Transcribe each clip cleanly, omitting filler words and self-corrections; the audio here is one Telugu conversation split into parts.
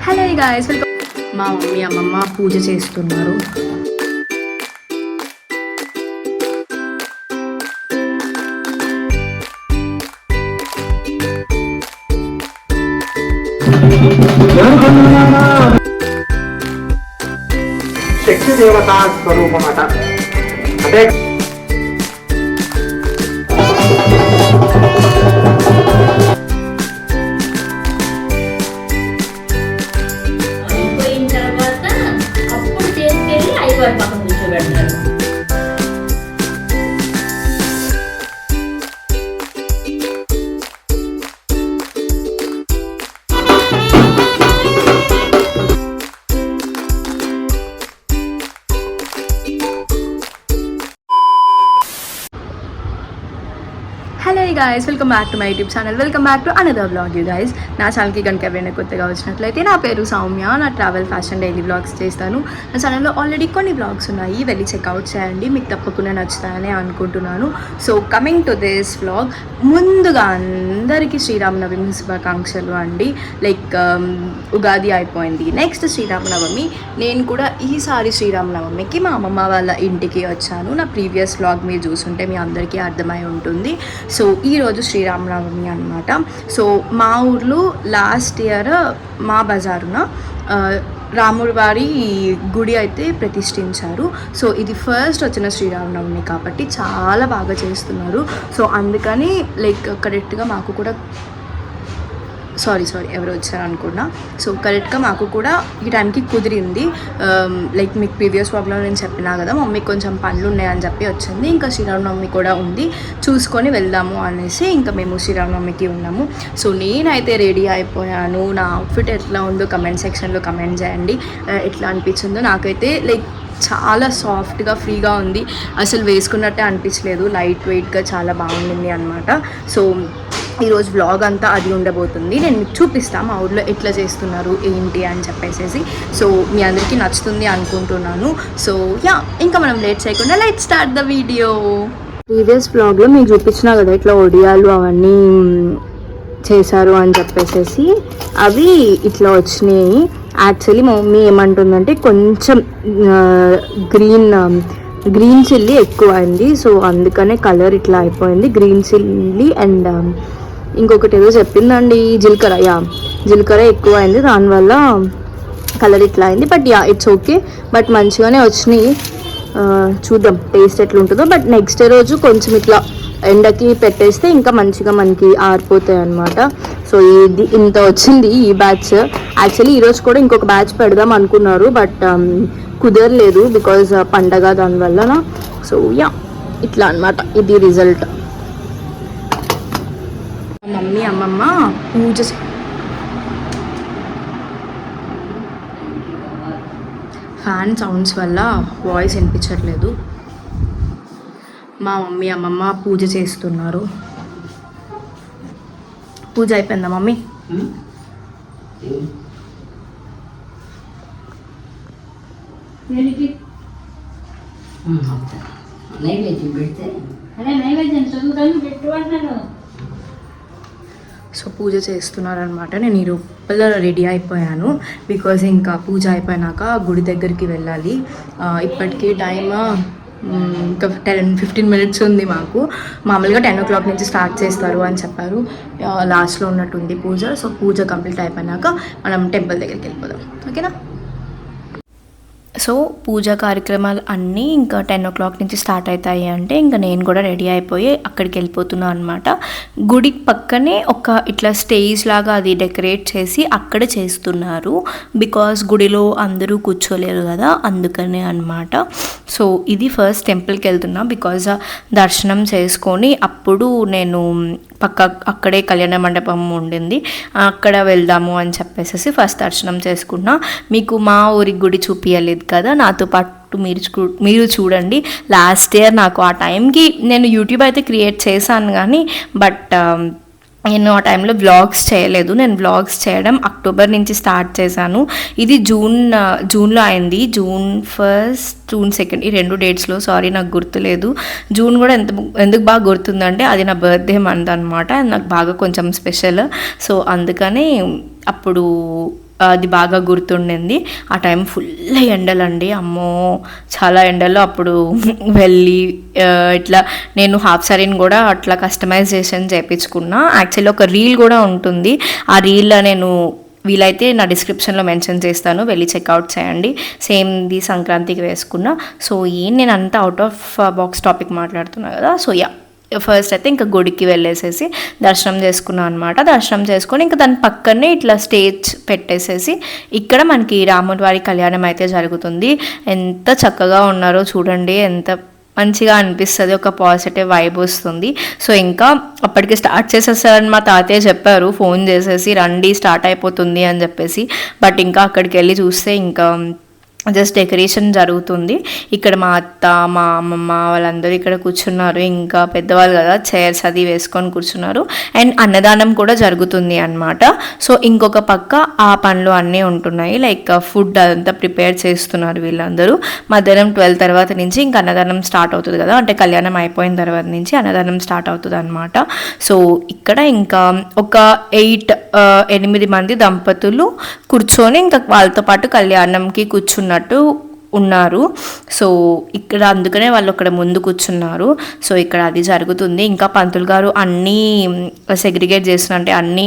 Hello guys, welcome. మా మమ్మీ అమ్మమ్మ పూజ చేస్తున్నారు. శక్తి దేవతా స్వరూపమట. అంటే అయిపోయిన తర్వాత అప్పుడు తీసుకెళ్ళి అయ్యవారి పక్కన కూర్చోబెడతారు. Hello guys, welcome back to my YouTube channel. Welcome back to another vlog. You guys, నా ఛానల్కి కనుక ఎవరైనా కొత్తగా వచ్చినట్లయితే నా పేరు సౌమ్య. నా ట్రావెల్ ఫ్యాషన్ డైలీ వ్లాగ్స్ చేస్తాను. నా ఛానల్లో ఆల్రెడీ కొన్ని వ్లాగ్స్ ఉన్నాయి, వెళ్ళి చెక్అవుట్ చేయండి, మీకు తప్పకుండా నచ్చుతాయని అనుకుంటున్నాను. So coming to this vlog, ముందుగా అందరికీ శ్రీరామనవమి శుభాకాంక్షలు అండి. లైక్ ఉగాది అయిపోయింది, నెక్స్ట్ శ్రీరామనవమి. నేను కూడా ఈసారి శ్రీరామనవమికి మా అమ్మమ్మ వాళ్ళ ఇంటికి వచ్చాను. నా ప్రీవియస్ వ్లాగ్ మీరు చూసుంటే మీ అందరికీ అర్థమై ఉంటుంది. సో ఈరోజు శ్రీరామనవమి అనమాట. సో మా ఊర్లో లాస్ట్ ఇయర్ మా బజారున రాముడి వారి గుడి అయితే ప్రతిష్ఠించారు. సో ఇది ఫస్ట్ వచ్చిన శ్రీరామనవమి కాబట్టి చాలా బాగా చేస్తున్నారు. సో అందుకని లైక్ కరెక్ట్గా మాకు కూడా సారీ ఎవరు వచ్చారు అనుకున్నా. సో కరెక్ట్గా మాకు కూడా ఈ టైంకి కుదిరింది. లైక్ మీకు ప్రీవియస్ వ్లాగ్లో నేను చెప్పినా కదా, మమ్మీకి కొంచెం పనులు ఉన్నాయని చెప్పి వచ్చింది. ఇంకా శ్రీరామనవమి కూడా ఉంది, చూసుకొని వెళ్దాము అనేసి ఇంకా మేము శ్రీరామనవమికి ఉన్నాము. సో నేనైతే రెడీ అయిపోయాను. నా అవుట్ఫిట్ ఎట్లా ఉందో కమెంట్ సెక్షన్లో కమెంట్ చేయండి, ఎట్లా అనిపించిందో. నాకైతే లైక్ చాలా సాఫ్ట్గా ఫ్రీగా ఉంది, అసలు వేసుకున్నట్టే అనిపించలేదు, లైట్ వెయిట్గా చాలా బాగుంది అనమాట. సో ఈరోజు వ్లాగ్ అంతా అది ఉండబోతుంది. నేను మీకు చూపిస్తాను మా ఊళ్ళో ఎట్లా చేస్తున్నారు ఏంటి అని చెప్పేసి. సో మీ అందరికీ నచ్చుతుంది అనుకుంటున్నాను. సో యా, ఇంకా మనం లేట్ చేయకుండా let start the video. Previous వ్లాగ్లో మీకు చూపించినా కదా ఇట్లా ఒడియాలు అవన్నీ చేశారు అని చెప్పేసి, అవి ఇట్లా వచ్చినాయి. యాక్చువల్లీ మా మమ్మీ ఏమంటుందంటే కొంచెం గ్రీన్ చిల్లీ ఎక్కువ అయింది, సో అందుకనే కలర్ ఇట్లా అయిపోయింది. గ్రీన్ చిల్లీ అండ్ ఇంకొకటి ఏదో చెప్పిందండి, జీలకర్ర ఎక్కువ అయింది, దానివల్ల కలర్ ఇట్లా అయింది. But yeah, it's okay, but మంచిగానే వచ్చినాయి. చూద్దాం టేస్ట్ ఎట్లుంటుందో. బట్ నెక్స్ట్ రోజు కొంచెం ఇట్లా ఎండకి పెట్టేస్తే ఇంకా మంచిగా మనకి ఆరిపోతాయి అన్నమాట. సో ఇది ఇంత వచ్చింది ఈ బ్యాచ్. యాక్చువల్లీ ఈరోజు కూడా ఇంకొక బ్యాచ్ పెడదాం అనుకున్నారు, బట్ కుదరలేదు బికాజ్ పండగ దానివల్ల. సో యా, ఇట్లా అనమాట ఇది రిజల్ట్. మమ్మీ అమ్మమ్మ పూజ ఫ్యాన్ సౌండ్స్ వల్ల వాయిస్ వినిపించట్లేదు. మా మమ్మీ అమ్మమ్మ పూజ చేస్తున్నారు. పూజ అయిపోయిందా మమ్మీ? నైవేద్యం పెడితే అదే నైవేద్యం చదువుతాను పెట్టు అంటాను. సో పూజ చేస్తున్నారనమాట. నేను ఈ రూపంలో రెడీ అయిపోయాను బికాజ్ ఇంకా పూజ అయిపోయినాక గుడి దగ్గరికి వెళ్ళాలి. ఇప్పటికీ టైమ్ ఇంకా 10-15 మినిట్స్ ఉంది మాకు. మామూలుగా 10 o'clock నుంచి స్టార్ట్ చేస్తారు అని చెప్పారు. లాస్ట్లో ఉన్నట్టుంది పూజ. సో పూజ కంప్లీట్ అయిపోయినాక మనం టెంపుల్ దగ్గరికి వెళ్ళిపోదాం, ఓకేనా? సో పూజా కార్యక్రమాలు అన్నీ ఇంకా 10 o'clock నుంచి స్టార్ట్ అవుతాయి అంటే ఇంకా నేను కూడా రెడీ అయిపోయి అక్కడికి వెళ్ళిపోతున్నాను అనమాట. గుడి పక్కనే ఒక ఇట్లా స్టేజ్ లాగా అది డెకరేట్ చేసి అక్కడ చేస్తున్నారు. బికాస్ గుడిలో అందరూ కూర్చోలేరు కదా, అందుకనే అనమాట. సో ఇది ఫస్ట్ టెంపుల్కి వెళ్తున్నా బికాజ్ దర్శనం చేసుకొని అప్పుడు నేను అక్కడే కళ్యాణ మండపం ఉండింది, అక్కడ వెళ్దాము అని చెప్పేసి ఫస్ట్ దర్శనం చేసుకున్నా. మీకు మా ఊరి గుడి చూపించలేదు కదా, నాతో పాటు మీరు చూడండి. లాస్ట్ ఇయర్ నాకు ఆ టైంకి నేను యూట్యూబ్ అయితే క్రియేట్ చేశాను కానీ బట్ నేను ఆ టైంలో వ్లాగ్స్ చేయలేదు. నేను వ్లాగ్స్ చేయడం అక్టోబర్ నుంచి స్టార్ట్ చేశాను. ఇది జూన్లో అయింది, June 1st, June 2nd, ఈ 2 డేట్స్లో. సారీ నాకు గుర్తులేదు. జూన్ కూడా ఎందుకు బాగా గుర్తుందంటే అది నా బర్త్డే మంత్ అనమాట, నాకు బాగా కొంచెం స్పెషల్. సో అందుకని అప్పుడు అది బాగా గుర్తుండింది. ఆ టైం ఫుల్ ఎండలండి, అమ్మో చాలా ఎండలు. అప్పుడు వెళ్ళి ఇట్లా నేను హాఫ్ సారీని కూడా అట్లా కస్టమైజేషన్ చేయించుకున్నా. యాక్చువల్లీ ఒక రీల్ కూడా ఉంటుంది, ఆ రీల్లో నేను వీలైతే నా డిస్క్రిప్షన్లో మెన్షన్ చేస్తాను, వెళ్ళి చెక్అవుట్ చేయండి. సేమ్ది సంక్రాంతికి వేసుకున్నా. సో నేను అంతా అవుట్ ఆఫ్ బాక్స్ టాపిక్ మాట్లాడుతున్నా కదా. సో ఫస్ట్ అయితే ఇంకా గుడికి వెళ్ళేసేసి దర్శనం చేసుకున్నాను అనమాట. దర్శనం చేసుకొని ఇంకా దాని పక్కనే ఇట్లా స్టేజ్ పెట్టేసేసి ఇక్కడ మనకి రాముడి వారి కళ్యాణం అయితే జరుగుతుంది. ఎంత చక్కగా ఉన్నారో చూడండి, ఎంత మంచిగా అనిపిస్తుంది, ఒక పాజిటివ్ వైబ్ వస్తుంది. సో ఇంకా అప్పటికి స్టార్ట్ చేసేసారని మా తాతయ్య చెప్పారు, ఫోన్ చేసేసి రండి స్టార్ట్ అయిపోతుంది అని చెప్పేసి. బట్ ఇంకా అక్కడికి వెళ్ళి చూస్తే ఇంకా జస్ట్ డెకరేషన్ జరుగుతుంది. ఇక్కడ మా అత్త మా అమ్మమ్మ వాళ్ళందరూ ఇక్కడ కూర్చున్నారు, ఇంకా పెద్దవాళ్ళు కదా చైర్స్ అది వేసుకొని కూర్చున్నారు. అండ్ అన్నదానం కూడా జరుగుతుంది అన్నమాట. సో ఇంకొక పక్క ఆ పనులు అన్నీ ఉంటున్నాయి, లైక్ ఫుడ్ అదంతా ప్రిపేర్ చేస్తున్నారు వీళ్ళందరూ. మధ్యాహ్నం 12 తర్వాత నుంచి ఇంకా అన్నదానం స్టార్ట్ అవుతుంది కదా, అంటే కళ్యాణం అయిపోయిన తర్వాత నుంచి అన్నదానం స్టార్ట్ అవుతుంది అనమాట. సో ఇక్కడ ఇంకా ఒక 8 మంది దంపతులు కూర్చొని ఇంకా వాళ్ళతో పాటు కళ్యాణంకి కూర్చున్నట్టు ఉన్నారు. సో ఇక్కడ అందుకనే వాళ్ళు అక్కడ ముందు కూర్చున్నారు. సో ఇక్కడ అది జరుగుతుంది. ఇంకా పంతులు గారు అన్నీ సెగ్రిగేట్ చేస్తున్నట్టే అన్నీ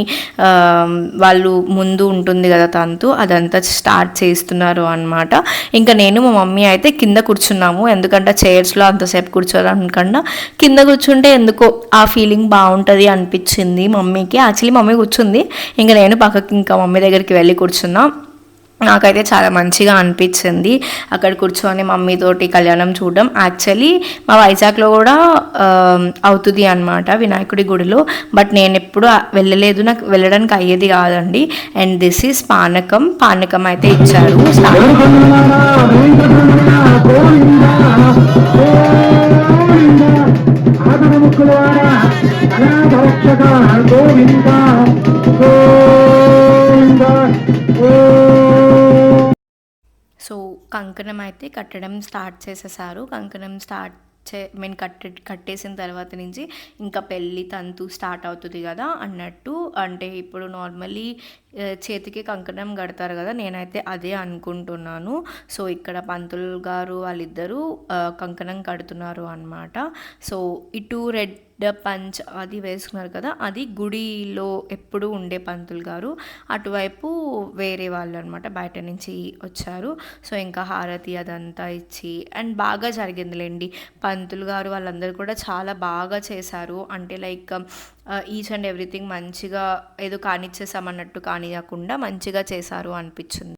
వాళ్ళు ముందు ఉంటుంది కదా తంతు, అదంతా స్టార్ట్ చేస్తున్నారు అనమాట. ఇంకా నేను మా మమ్మీ అయితే కింద కూర్చున్నాము, ఎందుకంటే చైర్స్లో అంతసేపు కూర్చోవాలనుకన్నా కింద కూర్చుంటే ఎందుకో ఆ ఫీలింగ్ బాగుంటుంది అనిపించింది మమ్మీకి. యాక్చువల్లీ మమ్మీ కూర్చుంది, ఇంకా నేను పక్కకి ఇంకా మమ్మీ దగ్గరికి వెళ్ళి కూర్చున్నా. నాకైతే చాలా మంచిగా అనిపించింది అక్కడ కూర్చొని మమ్మీతోటి కళ్యాణం చూడడం. యాక్చువల్లీ మా వైజాగ్లో కూడా అవుతుంది అనమాట వినాయకుడి గుడిలో, బట్ నేను ఎప్పుడు వెళ్ళలేదు, నాకు వెళ్ళడానికి అయ్యేది కాదండి. అండ్ దిస్ ఈజ్ పానకం అయితే ఇచ్చారు. సో కంకణం అయితే కట్టడం స్టార్ట్ చేసేసారు. కంకణం కట్టేసిన తర్వాత నుంచి ఇంకా పెళ్ళి తంతు స్టార్ట్ అవుతుంది కదా అన్నట్టు. అంటే ఇప్పుడు నార్మల్లీ చేతికి కంకణం కడతారు కదా, నేనైతే అదే అనుకుంటున్నాను. సో ఇక్కడ పంతులు గారు వాళ్ళిద్దరూ కంకణం కడుతున్నారు అన్నమాట. సో ఇటు రెడ్ పంచ్ అది వేసుకున్నారు కదా, అది గుడిలో ఎప్పుడు ఉండే పంతులు గారు, అటువైపు వేరే వాళ్ళు అనమాట బయట నుంచి వచ్చారు. సో ఇంకా హారతి అదంతా ఇచ్చి అండ్ బాగా జరిగిందిలేండి. పంతులు గారు వాళ్ళందరూ కూడా చాలా బాగా చేశారు. అంటే లైక్ ఈచ్ అండ్ ఎవ్రీథింగ్ మంచిగా ఏదో కానిచ్చేసామన్నట్టు కానియకుండా మంచిగా చేశారు అనిపించింది.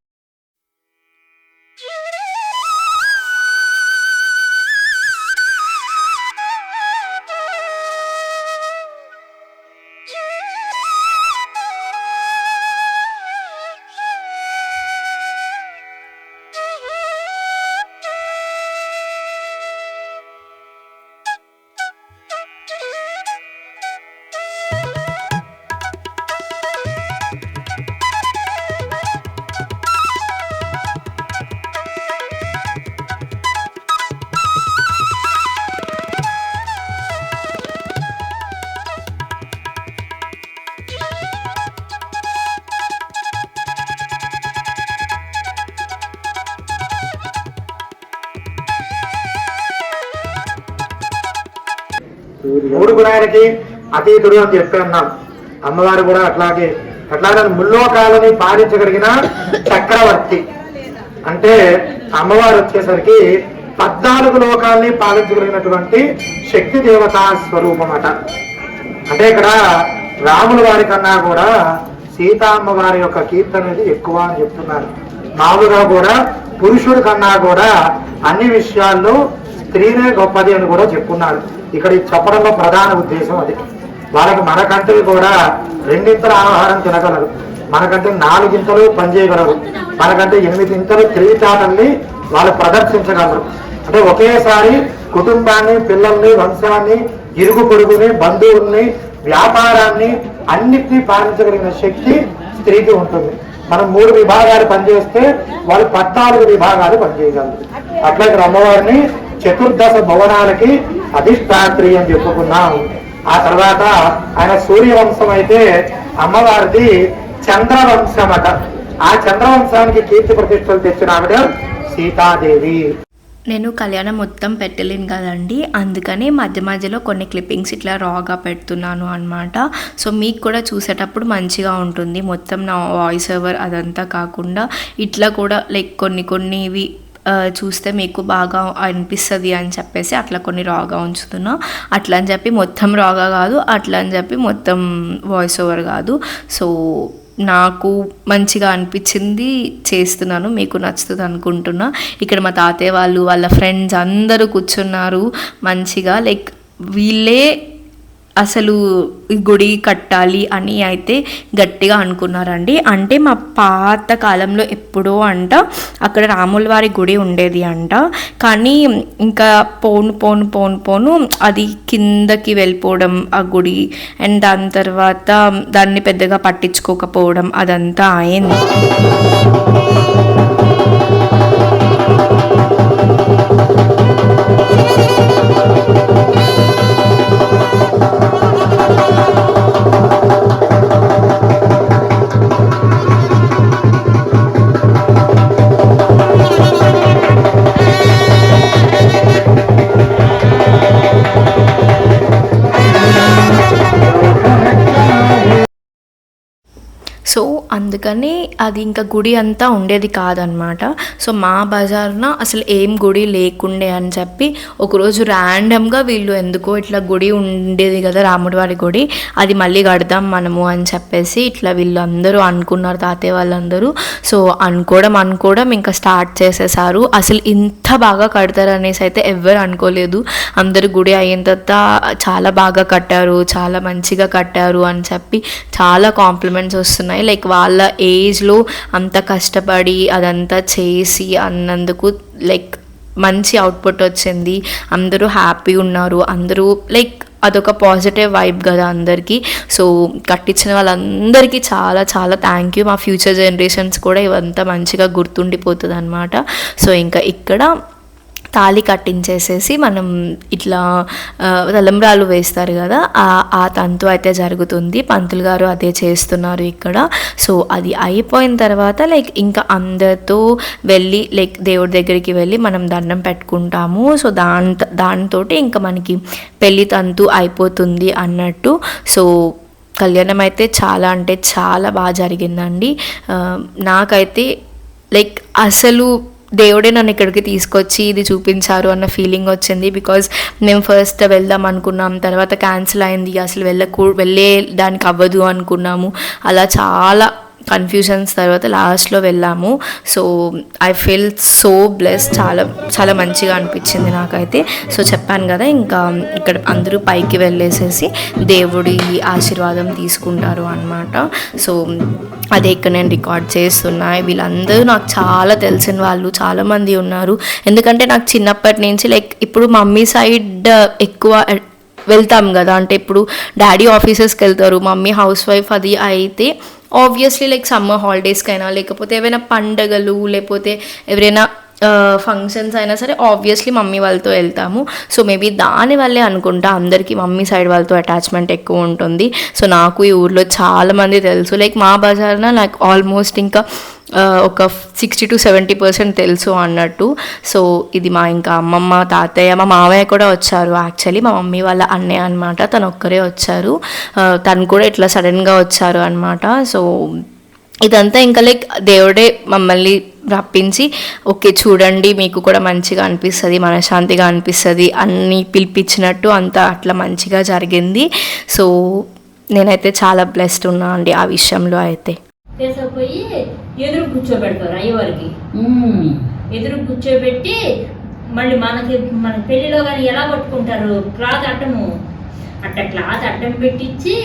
మూడు గుణాలకి అతీతుడు అని చెప్పి అన్నాం. అమ్మవారు కూడా అట్లాగే ముల్లోకాలని పాలించగలిగిన చక్రవర్తి. అంటే అమ్మవారు వచ్చేసరికి 14 లోకాలని పాలించగలిగినటువంటి శక్తి దేవతా స్వరూపం అట. అంటే ఇక్కడ రాముల వారి కన్నా కూడా సీతా అమ్మవారి యొక్క కీర్తన అనేది ఎక్కువ అని చెప్తున్నారు. మామూలుగా కూడా పురుషుడి కన్నా కూడా అన్ని విషయాల్లో స్త్రీనే గొప్పది అని కూడా చెప్పుకున్నారు. ఇక్కడ చెప్పడంలో ప్రధాన ఉద్దేశం అది. వాళ్ళకి మనకంటే కూడా 2 ఇంతల ఆహారం తినగలరు, మనకంటే 4 ఇంతలు పనిచేయగలరు, మనకంటే 8 ఇంతలు తెలివితేటల్ని వాళ్ళు ప్రదర్శించగలరు. అంటే ఒకేసారి కుటుంబాన్ని, పిల్లల్ని, వంశాన్ని, ఇరుగు పొరుగుని, బంధువుల్ని, వ్యాపారాన్ని అన్నిటినీ పాలించగలిగిన శక్తి స్త్రీకి ఉంటుంది. మనం 3 విభాగాలు పనిచేస్తే వాళ్ళు 14 విభాగాలు పనిచేయగలరు. అట్లాగే అమ్మవారిని చతుర్దశ భువనాలకి అధిష్టాత్రి అని చెప్పుకున్నాం. ఆ తర్వాత ఆయన సూర్యవంశం అయితే అమ్మవారిది చంద్రవంశం అట. ఆ చంద్రవంశానికి కీర్తి ప్రతిష్టలు తెచ్చిన ఆవిడ సీతాదేవి. నేను కళ్యాణం మొత్తం పెట్టలేను కదండి, అందుకని మధ్య మధ్యలో కొన్ని క్లిప్పింగ్స్ ఇట్లా రాగా పెడుతున్నాను అనమాట. సో మీకు కూడా చూసేటప్పుడు మంచిగా ఉంటుంది. మొత్తం నా వాయిస్ ఓవర్ అదంతా కాకుండా ఇట్లా కూడా లైక్ కొన్నివి చూస్తే మీకు బాగా అనిపిస్తుంది అని చెప్పేసి అట్లా కొన్ని రాగా ఉంచుతున్నా. అట్లా అని చెప్పి మొత్తం రాగా కాదు, అట్లా అని చెప్పి మొత్తం వాయిస్ ఓవర్ కాదు. సో నాకు మంచిగా అనిపించింది చేస్తున్నాను, మీకు నచ్చుతుంది అనుకుంటున్నా. ఇక్కడ మా తాతయ్య వాళ్ళు వాళ్ళ ఫ్రెండ్స్ అందరూ కూర్చున్నారు మంచిగా. లైక్ వీళ్ళే అసలు ఈ గుడి కట్టాలి అని అయితే గట్టిగా అనుకున్నారండి. అంటే మా పాత కాలంలో ఎప్పుడో అంట అక్కడ రాముల వారి గుడి ఉండేది అంట. కానీ ఇంకా పోను అది కిందకి వెళ్ళిపోవడం ఆ గుడి, అండ్ దాని తర్వాత దాన్ని పెద్దగా పట్టించుకోకపోవడం అదంతా అయింది. సో అందుకని అది ఇంకా గుడి అంతా ఉండేది కాదనమాట. సో మా బజార్న అసలు ఏం గుడి లేకుండే అని చెప్పి ఒకరోజు ర్యాండమ్గా వీళ్ళు ఎందుకో ఇట్లా గుడి ఉండేది కదా రాముడి వారి గుడి, అది మళ్ళీ కడదాం మనము అని చెప్పేసి ఇట్లా వీళ్ళు అందరూ అనుకున్నారు, తాతయ్య వాళ్ళందరూ. సో అనుకోవడం ఇంకా స్టార్ట్ చేసేసారు. అసలు ఇంత బాగా కడతారు అనేసి అయితే ఎవ్వరు అనుకోలేదు. అందరు గుడి అయిన తర్వాత చాలా బాగా కట్టారు, చాలా మంచిగా కట్టారు అని చెప్పి చాలా కాంప్లిమెంట్స్ వస్తున్నాయి. లైక్ వాళ్ళ ఏజ్లో అంత కష్టపడి అదంతా చేసి అన్నందుకు లైక్ మంచి అవుట్పుట్ వచ్చింది. అందరూ హ్యాపీ ఉన్నారు. అందరూ లైక్ అదొక పాజిటివ్ వైబ్ కదా అందరికీ. సో కట్టించిన వాళ్ళందరికీ చాలా చాలా థ్యాంక్ యూ. మా ఫ్యూచర్ జనరేషన్స్ కూడా ఇవంతా మంచిగా గుర్తుండిపోతుంది అనమాట. సో ఇంకా ఇక్కడ తాళి కట్టించేసేసి మనం ఇట్లా తలంబ్రాలు వేస్తారు కదా, ఆ తంతు అయితే జరుగుతుంది. పంతులు గారు అదే చేస్తున్నారు ఇక్కడ. సో అది అయిపోయిన తర్వాత లైక్ ఇంకా అందరితో వెళ్ళి లైక్ దేవుడి దగ్గరికి వెళ్ళి మనం దండం పెట్టుకుంటాము. సో దాంతో ఇంకా మనకి పెళ్లి తంతు అయిపోతుంది అన్నట్టు. సో కళ్యాణం అయితే చాలా అంటే చాలా బాగా జరిగిందండి. నాకైతే లైక్ అసలు దేవుడే నన్ను ఇక్కడికి తీసుకొచ్చి ఇది చూపించారు అన్న ఫీలింగ్ వచ్చింది. బికాజ్ మేము ఫస్ట్ వెళ్దాం అనుకున్నాం, తర్వాత క్యాన్సిల్ అయింది, అసలు వెళ్ళే దానికి అవ్వదు అనుకున్నాము. అలా చాలా కన్ఫ్యూజన్స్ తర్వాత లాస్ట్లో వెళ్ళాము. So I feel so blessed, చాలా చాలా మంచిగా అనిపించింది నాకైతే. సో చెప్పాను కదా ఇంకా ఇక్కడ అందరూ పైకి వెళ్ళేసేసి దేవుడి ఆశీర్వాదం తీసుకుంటారు అన్నమాట. సో అదే ఇక్కడ నేను రికార్డ్ చేస్తున్నా. వీళ్ళందరూ నాకు చాలా తెలిసిన వాళ్ళు చాలామంది ఉన్నారు. ఎందుకంటే నాకు చిన్నప్పటి నుంచి లైక్ ఇప్పుడు మమ్మీ సైడ్ ఎక్కువ వెళ్తాం కదా, అంటే ఇప్పుడు డాడీ ఆఫీసెస్కి వెళ్తారు, మమ్మీ హౌస్ వైఫ్. అది అయితే ఆబ్వియస్లీ లైక్ సమ్మర్ హాలిడేస్కైనా లేకపోతే ఏవైనా పండగలు లేకపోతే ఎవరైనా ఫంక్షన్స్ అయినా సరే ఆబ్వియస్లీ మమ్మీ వాళ్ళతో వెళ్తాము. సో మేబీ దానివల్లే అనుకుంటా అందరికీ మమ్మీ సైడ్ వాళ్ళతో అటాచ్మెంట్ ఎక్కువ ఉంటుంది. సో నాకు ఈ ఊర్లో చాలామంది తెలుసు. లైక్ మా బజార్న నాకు ఆల్మోస్ట్ ఇంకా ఒక 60 to 70% తెలుసు అన్నట్టు. సో ఇది మా ఇంకా అమ్మమ్మ, తాతయ్య, మా మామయ్య కూడా వచ్చారు. యాక్చువల్లీ మా మమ్మీ వాళ్ళ అన్నయ్య అనమాట, తను ఒక్కరే వచ్చారు. తను కూడా ఇట్లా సడన్గా వచ్చారు అనమాట. సో ఇదంతా ఇంకా లైక్ దేవుడే మమ్మల్ని రప్పించి ఓకే చూడండి మీకు కూడా మంచిగా అనిపిస్తుంది, మనశ్శాంతిగా అనిపిస్తుంది అన్నీ పిలిపించినట్టు అంతా అట్లా మంచిగా జరిగింది. సో నేనైతే చాలా బ్లెస్డ్ ఉన్నా అండి ఆ విషయంలో అయితే. తీసుకుపోయి ఎదురు కూర్చోబెడతారు అయ్యవారికి. ఎదురు కూర్చోబెట్టి మళ్ళీ మన పెళ్లిలో కానీ ఎలా పట్టుకుంటారు, క్లాత్ అడ్డము అట్ట క్లాత్ అడ్డం పెట్టించి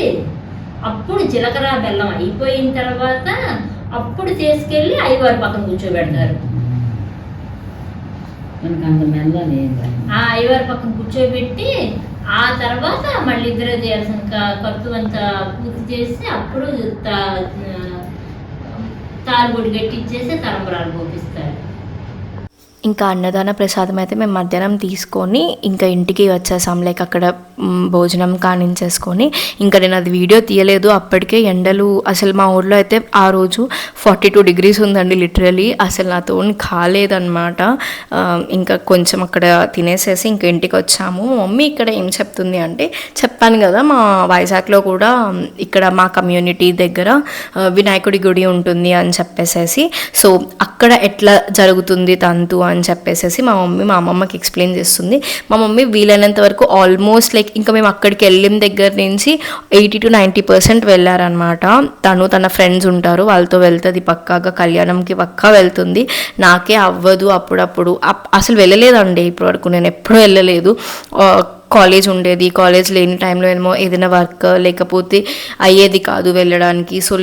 అప్పుడు జీలకర్ర బెల్లం అయిపోయిన తర్వాత అప్పుడు తీసుకెళ్ళి అయ్యవారి పక్కన కూర్చోబెడతారు. అయ్యవారి పక్కన కూర్చోబెట్టి ఆ తర్వాత మళ్ళీ ఇద్దరు చేయాల్సిన ఖర్చు అంతా పూర్తి చేసి అప్పుడు తాలుబొడి గట్టించేసి తలంబరాలు పోపిస్తారు. ఇంకా అన్నదాన ప్రసాదం అయితే మేము మధ్యాహ్నం తీసుకొని ఇంకా ఇంటికి వచ్చేసాం. లైక్ అక్కడ భోజనం కానించేసుకొని ఇంకా నేను అది వీడియో తీయలేదు. అప్పటికే ఎండలు అసలు మా ఊర్లో అయితే ఆ రోజు 42 degrees ఉందండి లిటరలీ. అసలు నాతో కాలేదన్నమాట. ఇంకా కొంచెం అక్కడ తినేసేసి ఇంకా ఇంటికి వచ్చాము. మమ్మీ ఇక్కడ ఏం చెప్తుంది అంటే, చెప్పాను కదా మా వైజాగ్లో కూడా ఇక్కడ మా కమ్యూనిటీ దగ్గర వినాయకుడి గుడి ఉంటుంది అని చెప్పేసేసి, సో అక్కడ ఎట్లా జరుగుతుంది తంతు అని చెప్పేసి మా అమ్మమ్మకి ఎక్స్ప్లెయిన్ చేస్తుంది. మా మమ్మీ వీలైనంత వరకు ఆల్మోస్ట్ లైక్ ఇంకా మేము అక్కడికి వెళ్ళిన దగ్గర నుంచి 80 to 90% వెళ్ళారనమాట. తన ఫ్రెండ్స్ ఉంటారు, వాళ్ళతో వెళ్తుంది పక్కాగా, కళ్యాణంకి పక్కా వెళ్తుంది. నాకే అవ్వదు అప్పుడప్పుడు, అసలు వెళ్ళలేదండి ఇప్పటివరకు, నేను ఎప్పుడూ వెళ్ళలేదు. కాలేజ్ ఉండేది, కాలేజ్ లేని టైంలో ఏమో ఏదైనా వర్క్ లేకపోతే అయ్యేది కాదు వెళ్ళడానికి. సో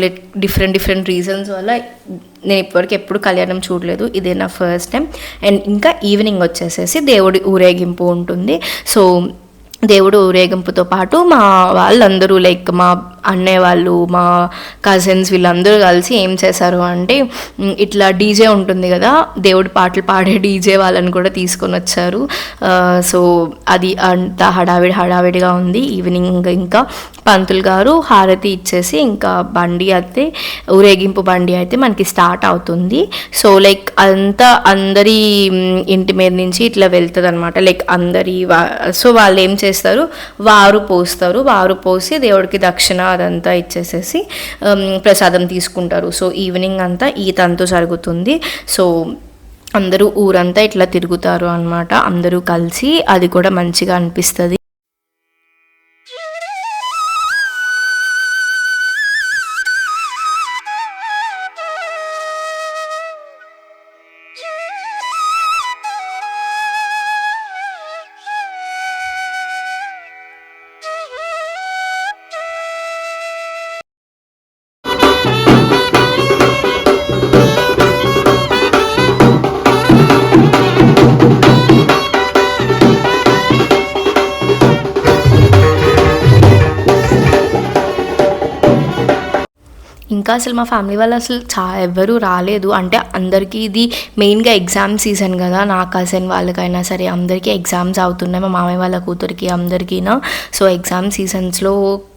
డిఫరెంట్ రీజన్స్ వల్ల నేను ఇప్పటివరకు ఎప్పుడు కళ్యాణం చూడలేదు. ఇదే నా ఫస్ట్ టైం. అండ్ ఇంకా ఈవినింగ్ వచ్చేసేసి దేవుడి ఊరేగింపు ఉంటుంది. సో దేవుడు ఊరేగింపుతో పాటు మా వాళ్ళందరూ లైక్ మా అన్నయ్య వాళ్ళు, మా కజిన్స్ వీళ్ళందరూ కలిసి ఏం చేశారు అంటే, ఇట్లా డీజే ఉంటుంది కదా, దేవుడి పాటలు పాడే డీజే వాళ్ళని కూడా తీసుకొని వచ్చారు. సో అది అంత హడావిడిగా ఉంది. ఈవినింగ్ ఇంకా పంతులు గారు హారతి ఇచ్చేసి ఇంకా బండి అయితే ఊరేగింపు బండి అయితే మనకి స్టార్ట్ అవుతుంది. సో లైక్ అందరి ఇంటి మీద నుంచి ఇట్లా వెళ్తుంది అనమాట. లైక్ సో వాళ్ళు ఏం చేస్తారు, వారు పోసి దేవుడికి దక్షిణ అదంతా ఇచ్చేసేసి ప్రసాదం తీసుకుంటారు. సో ఈవినింగ్ అంతా ఈ తంతు జరుగుతుంది. సో అందరూ ఊరంతా ఇట్లా తిరుగుతారు అన్నమాట, అందరూ కలిసి. అది కూడా మంచిగా అనిపిస్తుంది. ఇంకా అసలు మా ఫ్యామిలీ వాళ్ళు అసలు ఎవ్వరూ రాలేదు. అంటే అందరికీ ఇది మెయిన్గా ఎగ్జామ్ సీజన్ కదా, నా కజిన్ వాళ్ళకైనా సరే అందరికీ ఎగ్జామ్స్ అవుతున్నాయి, మా మామయ్య వాళ్ళ కూతురికి అందరికీనా. సో ఎగ్జామ్ సీజన్స్లో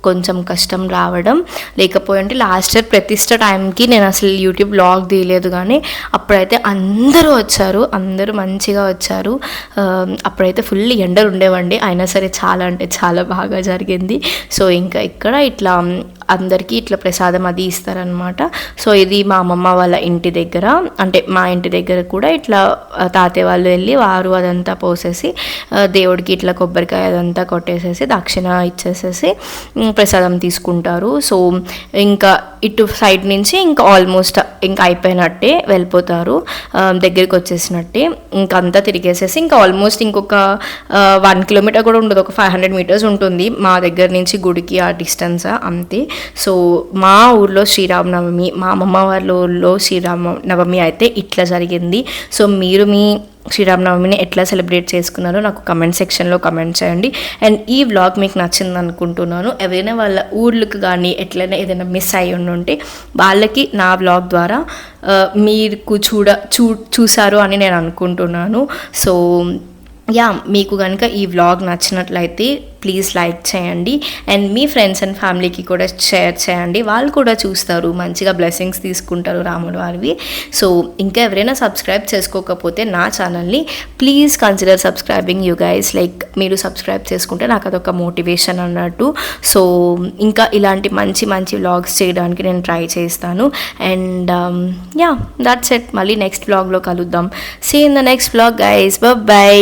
కొంచెం కష్టం రావడం, లేకపోతే లాస్ట్ ఇయర్ ప్రతిష్ట టైంకి నేను అసలు యూట్యూబ్ బ్లాగ్ తీయలేదు, కానీ అప్పుడైతే అందరూ వచ్చారు, అందరూ మంచిగా వచ్చారు. అప్పుడైతే ఫుల్ ఎండలు ఉండేవండి, అయినా సరే చాలా అంటే చాలా బాగా జరిగింది. సో ఇంకా ఇక్కడ ఇట్లా అందరికీ ఇట్లా ప్రసాదం అది ఇస్తారనమాట. సో ఇది మా అమ్మమ్మ వాళ్ళ ఇంటి దగ్గర, అంటే మా ఇంటి దగ్గర కూడా ఇట్లా తాతయ్య వాళ్ళు వెళ్ళి వారు అదంతా పోసేసి దేవుడికి ఇట్లా కొబ్బరికాయ అదంతా కొట్టేసేసి దక్షిణ ఇచ్చేసేసి ప్రసాదం తీసుకుంటారు. సో ఇంకా ఇటు సైడ్ నుంచి ఇంకా ఆల్మోస్ట్ ఇంకా అయిపోయినట్టే, వెళ్ళిపోతారు, దగ్గరికి వచ్చేసినట్టే. ఇంకా అంతా తిరిగేసేసి ఇంకా ఆల్మోస్ట్ ఇంకొక 1 kilometer కూడా ఉండదు, ఒక 500 meters ఉంటుంది మా దగ్గర నుంచి గుడికి ఆ డిస్టెన్స్ అంతే. సో మా ఊర్లో శ్రీరామనవమి, మా అమ్మమ్మ వాళ్ళ ఊర్లో శ్రీరామనవమి అయితే ఇట్లా జరిగింది. సో మీరు మీ శ్రీరామనవమిని ఎట్లా సెలబ్రేట్ చేసుకున్నారో నాకు కమెంట్ సెక్షన్లో కమెంట్ చేయండి. అండ్ ఈ వ్లాగ్ మీకు నచ్చింది అనుకుంటున్నాను. ఎవరైనా వాళ్ళ ఊర్లకు కానీ ఎట్లయినా ఏదైనా మిస్ అయ్యి ఉంటే వాళ్ళకి నా వ్లాగ్ ద్వారా మీరు చూసారు అని నేను అనుకుంటున్నాను. సో యా, మీకు కనుక ఈ వ్లాగ్ నచ్చినట్లయితే ప్లీజ్ లైక్ చేయండి అండ్ మీ ఫ్రెండ్స్ అండ్ ఫ్యామిలీకి కూడా షేర్ చేయండి, వాళ్ళు కూడా చూస్తారు, మంచిగా బ్లెస్సింగ్స్ తీసుకుంటారు రాముడు వారివి. సో ఇంకా ఎవరైనా సబ్స్క్రైబ్ చేసుకోకపోతే నా ఛానల్ని please consider subscribing you guys. Like మీరు సబ్స్క్రైబ్ చేసుకుంటే నాకు అదొక మోటివేషన్ అన్నట్టు. సో ఇంకా ఇలాంటి మంచి మంచి వ్లాగ్స్ చేయడానికి నేను ట్రై చేస్తాను. And yeah, that's it. మళ్ళీ నెక్స్ట్ వ్లాగ్లో కలుద్దాం. See in the next vlog guys, by.